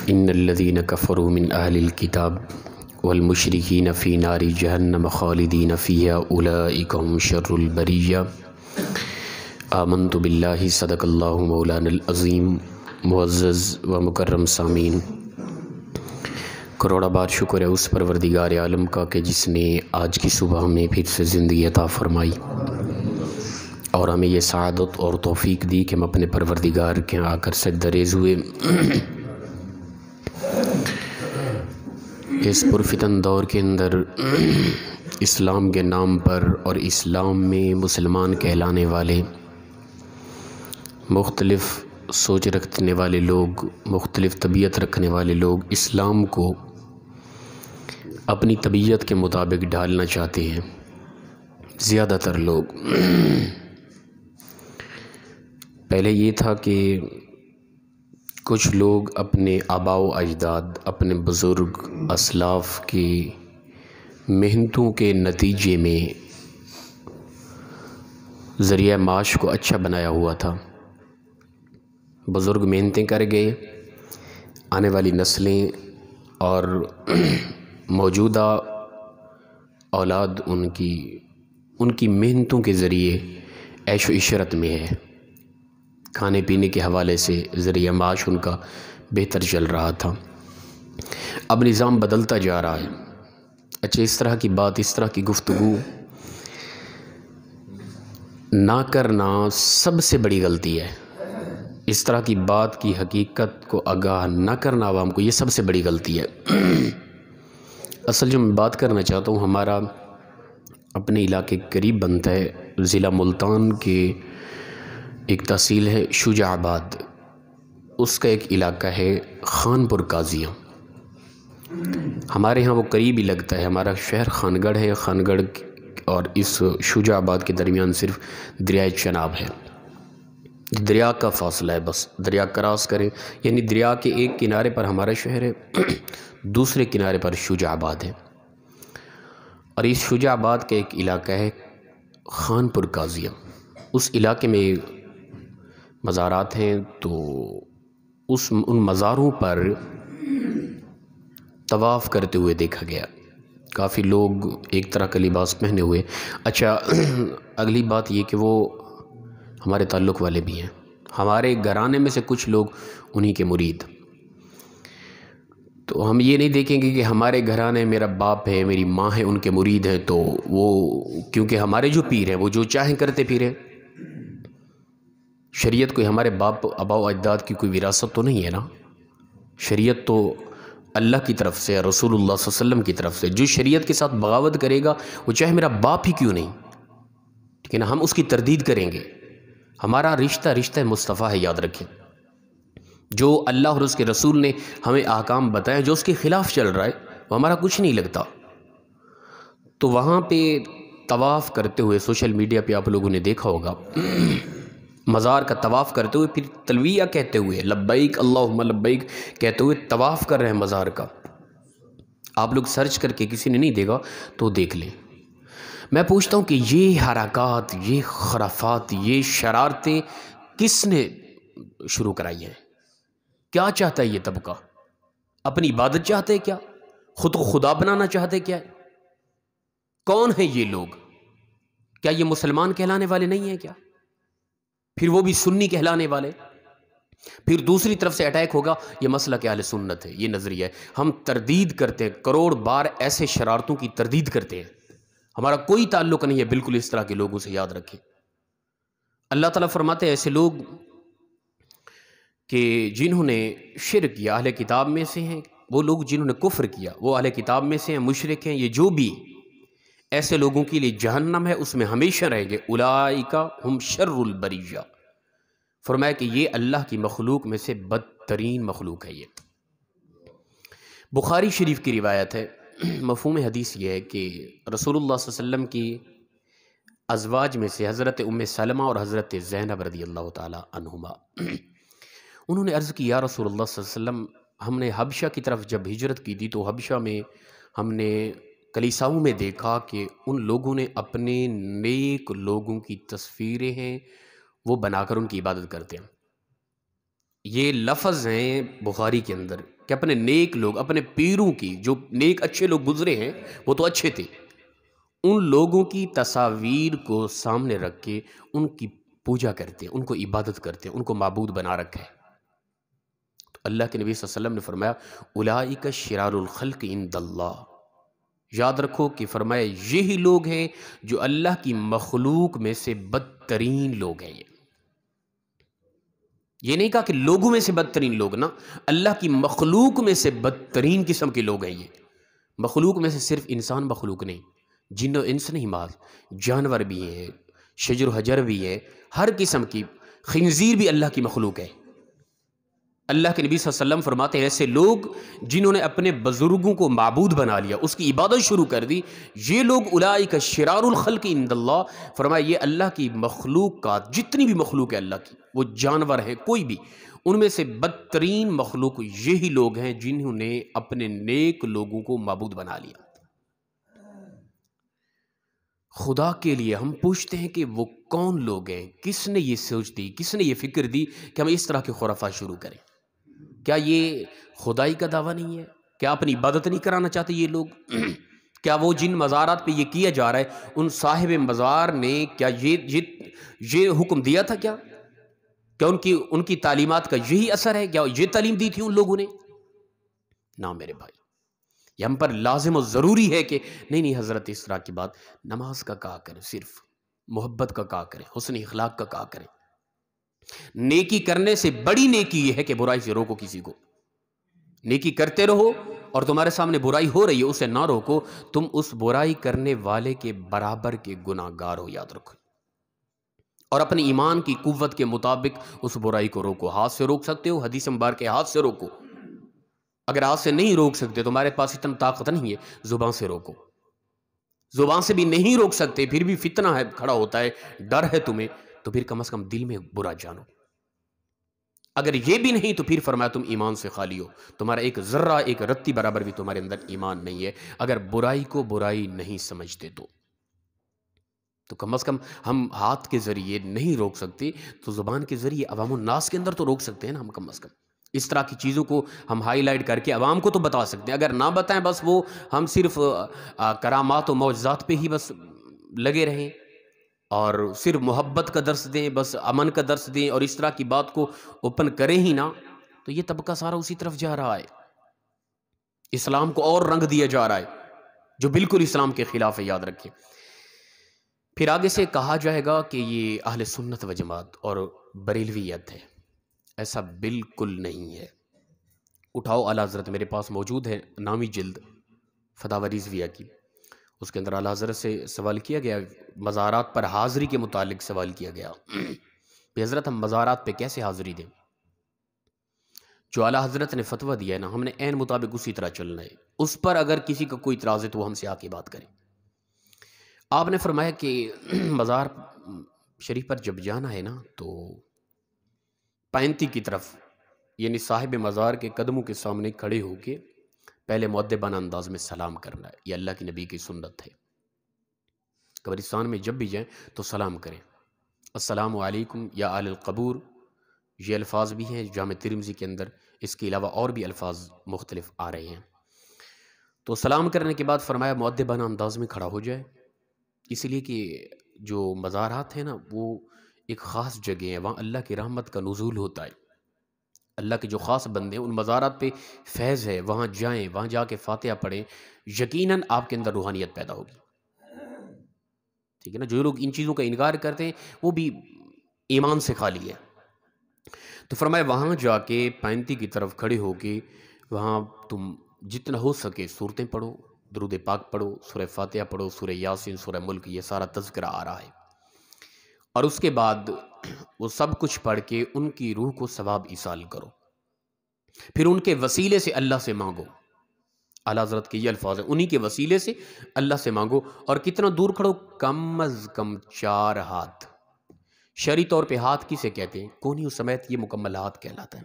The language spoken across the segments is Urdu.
ان الذين كفروا من اهل الكتاب والمشركين في نار جہنم خالدین فیہا اولئک هم شر البریہ۔ آمنت باللہ، صدق اللہ مولانا العظیم۔ معزز و مکرم سامعین، کروڑا بار شکر ہے اس پروردگار عالم کا کہ جس نے آج کی صبح ہمیں پھر سے زندگی عطا فرمائی اور ہمیں یہ سعادت اور توفیق دی کہ ہم اپنے پروردگار کے آ کر سجدہ ریز ہوئے۔ اس پرفتن دور کے اندر اسلام کے نام پر اور اسلام میں مسلمان کہلانے والے مختلف سوچ رکھنے والے لوگ، مختلف طبیعت رکھنے والے لوگ اسلام کو اپنی طبیعت کے مطابق ڈھالنا چاہتے ہیں۔ زیادہ تر لوگ پہلے یہ تھا کہ کچھ لوگ اپنے آباء و اجداد، اپنے بزرگ اسلاف کی محنتوں کے نتیجے میں ذریعہ معاش کو اچھا بنایا ہوا تھا۔ بزرگ محنتیں کر گئے، آنے والی نسلیں اور موجودہ اولاد ان کی محنتوں کے ذریعے عیش و عشرت میں ہے، کھانے پینے کے حوالے سے ذریعہ معاش ان کا بہتر چل رہا تھا۔ اب نظام بدلتا جا رہا ہے۔ اچھا، اس طرح کی بات، اس طرح کی گفتگو نہ کرنا سب سے بڑی غلطی ہے۔ اس طرح کی بات کی حقیقت کو آگاہ نہ کرنا عوام کو، یہ سب سے بڑی غلطی ہے۔ اصل جو میں بات کرنا چاہتا ہوں، ہمارا اپنے علاقے کے قریب بنتا ہے، ضلع ملتان کے ایک تحصیل ہے شجاع آباد، اس کا ایک علاقہ ہے خان پور قاضیاں۔ ہمارے ہاں وہ قریب ہی لگتا ہے، ہمارا شہر خان گڑھ ہے، خان گڑھ اور اس شجاع آباد کے درمیان صرف دریائے چناب ہے، دریا کا فاصلہ ہے، بس دریا کراس کریں، یعنی دریا کے ایک کنارے پر ہمارا شہر ہے، دوسرے کنارے پر شجاع آباد ہے، اور اس شجاع آباد کا ایک علاقہ ہے خان پور قاضیاں۔ اس علاقے میں مزارات ہیں، تو ان مزاروں پر طواف کرتے ہوئے دیکھا گیا، کافی لوگ ایک طرح کا لباس پہنے ہوئے۔ اچھا، اگلی بات یہ کہ وہ ہمارے تعلق والے بھی ہیں، ہمارے گھرانے میں سے کچھ لوگ انہی کے مرید۔ تو ہم یہ نہیں دیکھیں گے کہ ہمارے گھرانے میرا باپ ہے، میری ماں ہے، ان کے مرید ہیں، تو وہ کیونکہ ہمارے جو پیر ہیں وہ جو چاہیں کرتے پھریں۔ شریعت کوئی ہمارے باپ آباء و اجداد کی کوئی وراثت تو نہیں ہے نا، شریعت تو اللہ کی طرف سے، رسول اللہ صلی اللہ علیہ وسلم کی طرف سے۔ جو شریعت کے ساتھ بغاوت کرے گا، وہ چاہے میرا باپ ہی کیوں نہیں، لیکن ہم اس کی تردید کریں گے۔ ہمارا رشتہ مصطفیٰ ہے، یاد رکھیں۔ جو اللہ اور اس کے رسول نے ہمیں احکام بتائے، جو اس کے خلاف چل رہا ہے وہ ہمارا کچھ نہیں لگتا۔ تو وہاں پہ طواف کرتے ہوئے، سوشل میڈیا پہ آپ لوگوں نے دیکھا ہوگا، مزار کا طواف کرتے ہوئے، پھر تلویہ کہتے ہوئے، لبیک اللہم لبیک کہتے ہوئے طواف کر رہے ہیں مزار کا۔ آپ لوگ سرچ کر کے، کسی نے نہیں دیکھا تو دیکھ لیں۔ میں پوچھتا ہوں کہ یہ حرکات، یہ خرافات، یہ شرارتیں کس نے شروع کرائی ہیں؟ کیا چاہتا ہے یہ طبقہ؟ اپنی عبادت چاہتے ہیں کیا؟ خود کو خدا بنانا چاہتے کیا؟ کون ہیں یہ لوگ؟ کیا یہ مسلمان کہلانے والے نہیں ہیں کیا؟ پھر وہ بھی سنی کہلانے والے؟ پھر دوسری طرف سے اٹیک ہوگا، یہ مسئلہ کہ اہل سنت ہے، یہ نظریہ ہے۔ ہم تردید کرتے ہیں، کروڑ بار ایسے شرارتوں کی تردید کرتے ہیں، ہمارا کوئی تعلق نہیں ہے بالکل اس طرح کے لوگوں سے، یاد رکھیں۔ اللہ تعالیٰ فرماتے ہیں ایسے لوگ کہ جنہوں نے شرک کیا، اہل کتاب میں سے ہیں، وہ لوگ جنہوں نے کفر کیا وہ اہل کتاب میں سے ہیں، مشرک ہیں، یہ جو بھی ایسے لوگوں کے لیے جہنم ہے، اس میں ہمیشہ رہیں گے۔ اولئک ہم شر البریہ، فرمایا کہ یہ اللہ کی مخلوق میں سے بدترین مخلوق ہے۔ یہ بخاری شریف کی روایت ہے۔ مفہوم حدیث یہ ہے کہ رسول اللہ صلی اللہ علیہ وسلم کی ازواج میں سے حضرت ام سلمہ اور حضرت زینب رضی اللہ تعالی عنہما، انہوں نے عرض کی، یا رسول اللہ صلی اللہ علیہ وسلم، ہم نے حبشہ کی طرف جب ہجرت کی تھی تو حبشہ میں ہم نے کلیساؤں میں دیکھا کہ ان لوگوں نے اپنے نیک لوگوں کی تصویریں ہیں وہ بنا کر ان کی عبادت کرتے ہیں۔ یہ لفظ ہیں بخاری کے اندر کہ اپنے نیک لوگ، اپنے پیروں کی، جو نیک اچھے لوگ گزرے ہیں وہ تو اچھے تھے، ان لوگوں کی تصاویر کو سامنے رکھ کے ان کی پوجا کرتے ہیں، ان کو عبادت کرتے ہیں، ان کو معبود بنا رکھا ہے۔ تو اللہ کے نبی صلی اللہ علیہ وسلم نے فرمایا اولئک شرار الخلق عند اللہ، یاد رکھو کہ فرمایا یہی لوگ ہیں جو اللہ کی مخلوق میں سے بدترین لوگ ہیں۔ یہ نہیں کہا کہ لوگوں میں سے بدترین لوگ، نا، اللہ کی مخلوق میں سے بدترین قسم کے لوگ ہیں یہ۔ مخلوق میں سے صرف انسان مخلوق نہیں، جن و انس نہیں، ماذ جانور بھی ہیں، شجر و حجر بھی ہے، ہر قسم کی، خنزیر بھی اللہ کی مخلوق ہے۔ اللہ کے نبی صلی اللہ علیہ وسلم فرماتے ہیں ایسے لوگ جنہوں نے اپنے بزرگوں کو معبود بنا لیا، اس کی عبادت شروع کر دی، یہ لوگ اولئک شرار الخلق عند اللہ، فرمایا یہ اللہ کی مخلوق کا، جتنی بھی مخلوق ہے اللہ کی، وہ جانور ہے کوئی بھی، ان میں سے بدترین مخلوق یہی لوگ ہیں جنہوں نے اپنے نیک لوگوں کو معبود بنا لیا۔ خدا کے لیے ہم پوچھتے ہیں کہ وہ کون لوگ ہیں، کس نے یہ سوچ دی، کس نے یہ فکر دی کہ ہم اس طرح کے خرافات شروع کریں؟ کیا یہ خدائی کا دعویٰ نہیں ہے؟ کیا اپنی عبادت نہیں کرانا چاہتے یہ لوگ؟ کیا وہ جن مزارات پہ یہ کیا جا رہا ہے ان صاحب مزار نے کیا یہ حکم دیا تھا؟ کیا ان کی تعلیمات کا یہی اثر ہے؟ کیا یہ تعلیم دی تھی ان لوگوں نے؟ نہ میرے بھائی، یہ ہم پر لازم و ضروری ہے کہ نہیں حضرت اس طرح کی بات، نماز کا کہا کریں، صرف محبت کا کہا کریں، حسن اخلاق کا کہا کریں۔ نیکی کرنے سے بڑی نیکی یہ ہے کہ برائی سے روکو کسی کو۔ نیکی کرتے رہو اور تمہارے سامنے برائی ہو رہی ہے اسے نہ روکو، تم اس برائی کرنے والے کے برابر کے گناہ گار ہو، یاد رکھو۔ اور اپنی ایمان کی قوت کے مطابق اس برائی کو روکو۔ ہاتھ سے روک سکتے ہو، حدیث مبارک کے ہاتھ سے روکو۔ اگر ہاتھ سے نہیں روک سکتے، تمہارے پاس اتنا طاقت نہیں ہے، زبان سے روکو۔ زبان سے بھی نہیں روک سکتے، پھر بھی فتنہ ہے کھڑا ہوتا ہے، ڈر ہے تمہیں، تو پھر کم از کم دل میں برا جانو۔ اگر یہ بھی نہیں تو پھر فرمایا تم ایمان سے خالی ہو، تمہارا ایک ذرہ، ایک رتی برابر بھی تمہارے اندر ایمان نہیں ہے۔ اگر برائی کو برائی نہیں سمجھتے تو کم از کم ہم ہاتھ کے ذریعے نہیں روک سکتے تو زبان کے ذریعے عوام الناس کے اندر تو روک سکتے ہیں نا ہم، کم از کم اس طرح کی چیزوں کو ہم ہائی لائٹ کر کے عوام کو تو بتا سکتے ہیں۔ اگر نہ بتائیں، بس وہ ہم صرف کرامات و معجزات پہ ہی بس لگے رہیں اور صرف محبت کا درس دیں، بس امن کا درس دیں اور اس طرح کی بات کو اوپن کریں ہی نہ، تو یہ طبقہ سارا اسی طرف جا رہا ہے۔ اسلام کو اور رنگ دیا جا رہا ہے جو بالکل اسلام کے خلاف ہے، یاد رکھیں۔ پھر آگے سے کہا جائے گا کہ یہ اہل سنت و جماعت اور بریلویت ہے، ایسا بالکل نہیں ہے۔ اٹھاؤ اعلیٰ حضرت، میرے پاس موجود ہے نامی جلد فتاوی رضویہ کی، اس کے اندر اعلیٰ حضرت سے سوال کیا گیا، مزارات پر حاضری کے متعلق سوال کیا گیا کہ حضرت ہم مزارات پہ کیسے حاضری دیں؟ جو اعلیٰ حضرت نے فتویٰ دیا ہے نا، ہم نے عین مطابق اسی طرح چلنا ہے۔ اس پر اگر کسی کا کوئی اعتراض ہے تو وہ ہم سے آ کے بات کریں۔ آپ نے فرمایا کہ مزار شریف پر جب جانا ہے نا تو پینتی کی طرف، یعنی صاحب مزار کے قدموں کے سامنے کھڑے ہو کے پہلے مؤدبانہ انداز میں سلام کرنا ہے، یہ اللہ کے نبی کی سنت ہے۔ قبرستان میں جب بھی جائیں تو سلام کریں، السلام علیکم یا آل القبور، یہ الفاظ بھی ہیں جامع ترمذی کے اندر، اس کے علاوہ اور بھی الفاظ مختلف آ رہے ہیں۔ تو سلام کرنے کے بعد فرمایا مؤدبانہ انداز میں کھڑا ہو جائے، اس لیے کہ جو مزارات ہیں نا وہ ایک خاص جگہ ہے، وہاں اللہ کی رحمت کا نزول ہوتا ہے، اللہ کے جو خاص بندے ہیں ان مزارات پہ فیض ہے، وہاں جائیں، وہاں جا کے فاتحہ پڑھیں، یقیناً آپ کے اندر روحانیت پیدا ہوگی۔ ٹھیک ہے نا؟ جو لوگ ان چیزوں کا انکار کرتے ہیں وہ بھی ایمان سے خالی ہے۔ تو فرمایا وہاں جا کے پینتی کی طرف کھڑے ہو کے وہاں تم جتنا ہو سکے صورتیں پڑھو، درود پاک پڑھو، سورہ فاتحہ پڑھو، سورہ یاسین، سورہ ملک، یہ سارا تذکرہ آ رہا ہے، اور اس کے بعد وہ سب کچھ پڑھ کے ان کی روح کو ثواب ایصال کرو، پھر ان کے وسیلے سے اللہ سے مانگو۔ اعلیٰ حضرت کے یہ الفاظ ہیں، انہی کے وسیلے سے اللہ سے مانگو، اور کتنا دور کھڑو؟ کم از کم 4 ہاتھ۔ شرعی طور پہ ہاتھ کسے کہتے ہیں؟ کونی سمیت یہ مکمل ہاتھ کہلاتا ہے،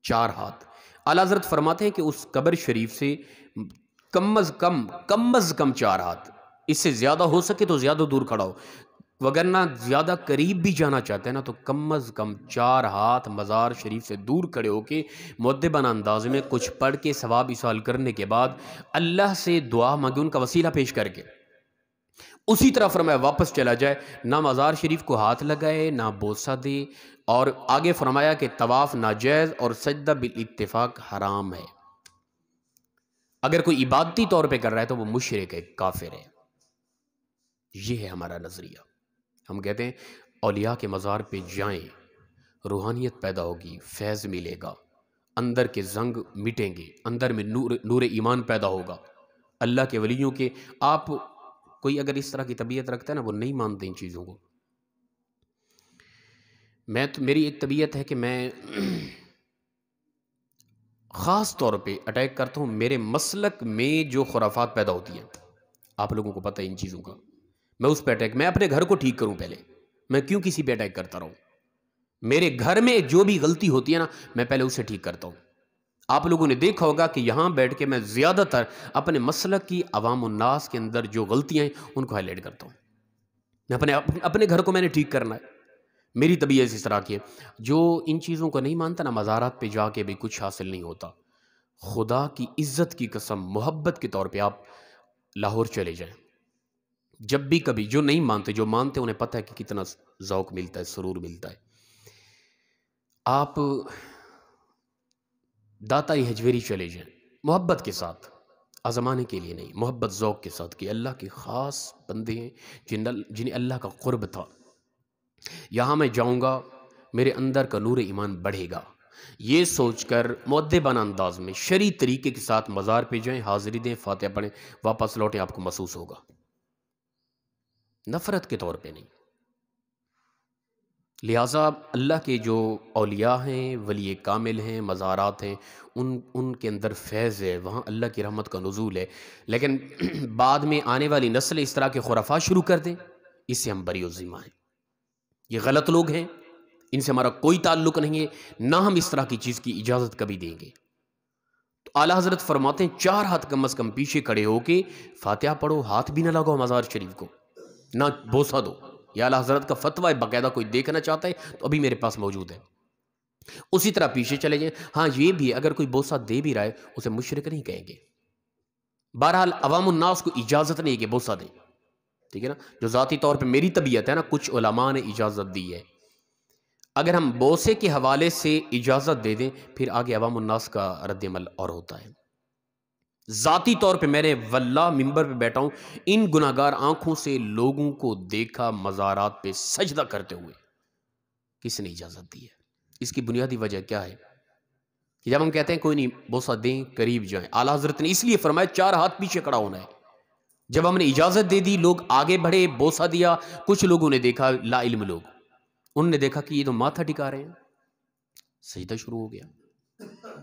4 ہاتھ۔ اعلیٰ حضرت فرماتے ہیں کہ اس قبر شریف سے کم از کم 4 ہاتھ، اس سے زیادہ ہو سکے تو زیادہ دور کھڑا ہو، وگرنہ زیادہ قریب بھی جانا چاہتے ہیں نا تو کم از کم 4 ہاتھ مزار شریف سے دور کھڑے ہو کے مؤدبانہ انداز میں کچھ پڑھ کے ثواب ایصال کرنے کے بعد اللہ سے دعا مانگے، ان کا وسیلہ پیش کر کے اسی طرح فرمایا واپس چلا جائے، نہ مزار شریف کو ہاتھ لگائے نہ بوسہ دے، اور آگے فرمایا کہ طواف ناجائز اور سجدہ بالاتفاق حرام ہے۔ اگر کوئی عبادتی طور پہ کر رہا ہے تو وہ مشرک ہے، کافر ہے۔ یہ ہے ہمارا نظریہ۔ ہم کہتے ہیں اولیاء کے مزار پہ جائیں، روحانیت پیدا ہوگی، فیض ملے گا، اندر کے زنگ مٹیں گے، اندر میں نور ایمان پیدا ہوگا۔ اللہ کے ولیوں کے آپ کوئی اگر اس طرح کی طبیعت رکھتا ہے نا، وہ نہیں مانتے ان چیزوں کو۔ میری ایک طبیعت ہے کہ میں خاص طور پہ اٹیک کرتا ہوں میرے مسلک میں جو خرافات پیدا ہوتی ہیں، آپ لوگوں کو پتہ ہے ان چیزوں کا، میں اس پہ اٹیک، میں اپنے گھر کو ٹھیک کروں پہلے، میں کیوں کسی پہ اٹیک کرتا رہوں؟ میرے گھر میں جو بھی غلطی ہوتی ہے نا، میں پہلے اسے ٹھیک کرتا ہوں۔ آپ لوگوں نے دیکھا ہوگا کہ یہاں بیٹھ کے میں زیادہ تر اپنے مسلک کی عوام الناس کے اندر جو غلطیاں ہیں ان کو ہائی لائٹ کرتا ہوں۔ میں اپنے گھر کو میں نے ٹھیک کرنا ہے، میری طبیعت اس طرح کی ہے۔ جو ان چیزوں کو نہیں مانتا نا، مزارات پہ جا کے بھی کچھ حاصل نہیں ہوتا۔ خدا کی عزت کی قسم، محبت کے طور پہ آپ لاہور چلے جائیں، جب بھی کبھی، جو نہیں مانتے، جو مانتے انہیں پتہ ہے کہ کتنا ذوق ملتا ہے، سرور ملتا ہے۔ آپ داتائی حجویری چلے جائیں، محبت کے ساتھ، آزمانے کے لیے نہیں، محبت ذوق کے ساتھ، کہ اللہ کے خاص بندے ہیں جنہیں اللہ کا قرب تھا۔ یہاں میں جاؤں گا، میرے اندر کا نور ایمان بڑھے گا، یہ سوچ کر مؤدبانہ انداز میں شرعی طریقے کے ساتھ مزار پہ جائیں، حاضری دیں، فاتحہ پڑھیں، واپس لوٹیں، آپ کو محسوس ہوگا، نفرت کے طور پہ نہیں۔ لہٰذا اللہ کے جو اولیاء ہیں، ولی کامل ہیں، مزارات ہیں، ان کے اندر فیض ہے، وہاں اللہ کی رحمت کا نزول ہے۔ لیکن بعد میں آنے والی نسل اس طرح کے خرافات شروع کر دیں، اس سے ہم بری و ذمہ ہیں۔ یہ غلط لوگ ہیں، ان سے ہمارا کوئی تعلق نہیں ہے، نہ ہم اس طرح کی چیز کی اجازت کبھی دیں گے۔ تو اعلیٰ حضرت فرماتے ہیں 4 ہاتھ کم از کم پیچھے کھڑے ہو کے فاتحہ پڑھو، ہاتھ بھی نہ لگاؤ مزار شریف کو، نہ بوسہ دو۔ یہ اعلیٰ حضرت کا فتویٰ ہے، باقاعدہ کوئی دیکھنا چاہتا ہے تو ابھی میرے پاس موجود ہے۔ اسی طرح پیچھے چلے جائیں۔ ہاں یہ بھی اگر کوئی بوسہ دے بھی رہا ہے اسے مشرک نہیں کہیں گے۔ بہرحال عوام الناس کو اجازت نہیں کہ بوسہ دیں، ٹھیک ہے نا؟ جو ذاتی طور پہ میری طبیعت ہے نا، کچھ علماء نے اجازت دی ہے۔ اگر ہم بوسے کے حوالے سے اجازت دے دیں، پھر آگے عوام الناس کا رد عمل اور ہوتا ہے۔ ذاتی طور پہ میں نے واللہ ممبر پہ بیٹھا ہوں، ان گناہگار آنکھوں سے لوگوں کو دیکھا مزارات پہ سجدہ کرتے ہوئے، کس نے اجازت دی ہے؟ اس کی بنیادی وجہ کیا ہے کہ جب ہم کہتے ہیں کوئی نہیں بوسہ دیں، قریب جائیں، اعلیٰ حضرت نے اس لیے فرمایا 4 ہاتھ پیچھے کھڑا ہونا ہے۔ جب ہم نے اجازت دے دی، لوگ آگے بڑھے، بوسہ دیا، کچھ لوگوں نے دیکھا، لا علم لوگ، انہوں نے دیکھا کہ یہ تو ماتھا ٹکا رہے ہیں، سجدہ شروع ہو گیا۔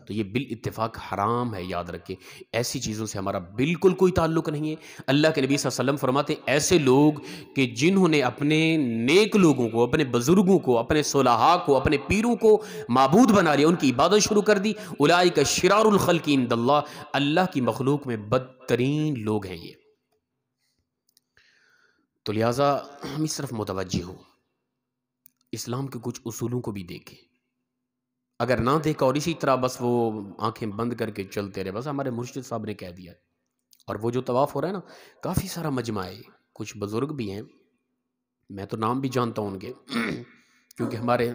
تو یہ بالاتفاق حرام ہے، یاد رکھیں، ایسی چیزوں سے ہمارا بالکل کوئی تعلق نہیں ہے۔ اللہ کے نبی صلی اللہ علیہ وسلم فرماتے ہیں ایسے لوگ کہ جنہوں نے اپنے نیک لوگوں کو، اپنے بزرگوں کو، اپنے صلحاء کو، اپنے پیروں کو معبود بنا لیا، ان کی عبادت شروع کر دی، اولئک شرار الخلق عند اللہ، اللہ کی مخلوق میں بدترین لوگ ہیں یہ۔ تو لہٰذا ہم اس طرف متوجہ ہوں، اسلام کے کچھ اصولوں کو بھی دیکھیں۔ اگر نہ دیکھا اور اسی طرح بس وہ آنکھیں بند کر کے چلتے رہے، بس ہمارے مرشد صاحب نے کہہ دیا ہے۔ اور وہ جو طواف ہو رہا ہے نا، کافی سارا مجمع ہے، کچھ بزرگ بھی ہیں، میں تو نام بھی جانتا ہوں ان کے، کیونکہ ہمارے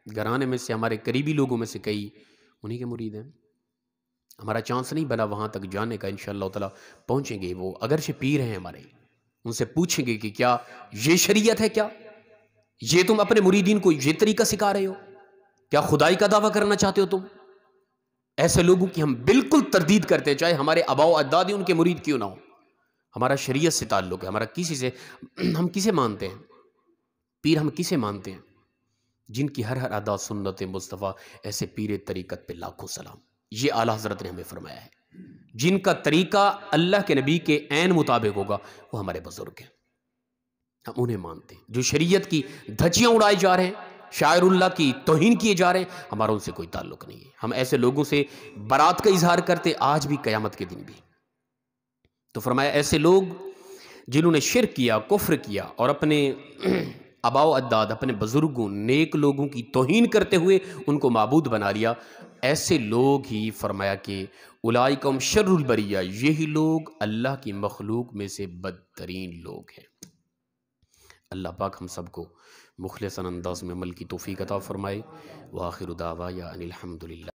گھرانے میں سے، ہمارے قریبی لوگوں میں سے کئی انہی کے مرید ہیں۔ ہمارا چانس نہیں بنا وہاں تک جانے کا، انشاءاللہ تعالی پہنچیں گے۔ وہ اگرچہ پیر ہیں ہمارے، ان سے پوچھیں گے کہ کیا یہ شریعت ہے؟ کیا یہ تم اپنے مریدین کو یہ طریقہ سکھا رہے ہو؟ کیا خدائی کا دعویٰ کرنا چاہتے ہو تم؟ ایسے لوگوں کی ہم بالکل تردید کرتے ہیں، چاہے ہمارے آباء و اجداد ان کے مرید کیوں نہ ہو۔ ہمارا شریعت سے تعلق ہے، ہمارا کسی سے، ہم کسے مانتے ہیں؟ پیر ہم کسے مانتے ہیں؟ جن کی ہر ادا سنت مصطفیٰ، ایسے پیر طریقت پہ لاکھوں سلام۔ یہ اعلیٰ حضرت نے ہمیں فرمایا ہے، جن کا طریقہ اللہ کے نبی کے عین مطابق ہوگا وہ ہمارے بزرگ ہیں، ہم انہیں مانتے ہیں۔ جو شریعت کی دھجیاں اڑائے جا رہے ہیں، شاعر اللہ کی توہین کیے جا رہے ہیں، ہمارا ان سے کوئی تعلق نہیں ہے۔ ہم ایسے لوگوں سے برات کا اظہار کرتے، آج بھی، قیامت کے دن بھی۔ تو فرمایا ایسے لوگ جنہوں نے شرک کیا، کفر کیا اور اپنے آباء و اجداد، اپنے بزرگوں نیک لوگوں کی توہین کرتے ہوئے ان کو معبود بنا لیا، ایسے لوگ ہی فرمایا کہ اولئکم شر البریہ، یہی لوگ اللہ کی مخلوق میں سے بدترین لوگ ہیں۔ اللہ پاک ہم سب کو مخلصاً انداز میں عمل کی توفیق عطا فرمائے۔ وآخر دعوانا ان الحمد للہ۔